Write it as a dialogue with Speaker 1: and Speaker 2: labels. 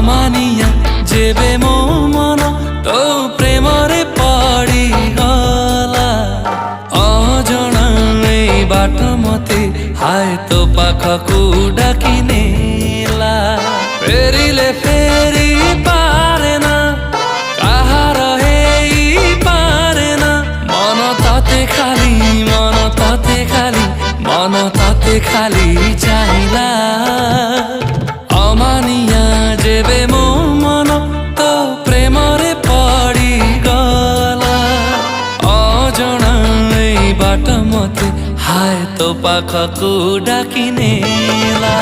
Speaker 1: अमानिया जेबे मो मन तो प्रेमरे पड़ीगला अजणा बाट मते हाय तो पाखकू डाकी नेला फेरिले फेरी पारे ना काहार हेई पारे ना मन ताते खाली चाहिला अमानिया जेबे मो मन तो प्रेमरे पड़ीगला अजणा बाट मते हाय तो पाखकू डाकी नेला।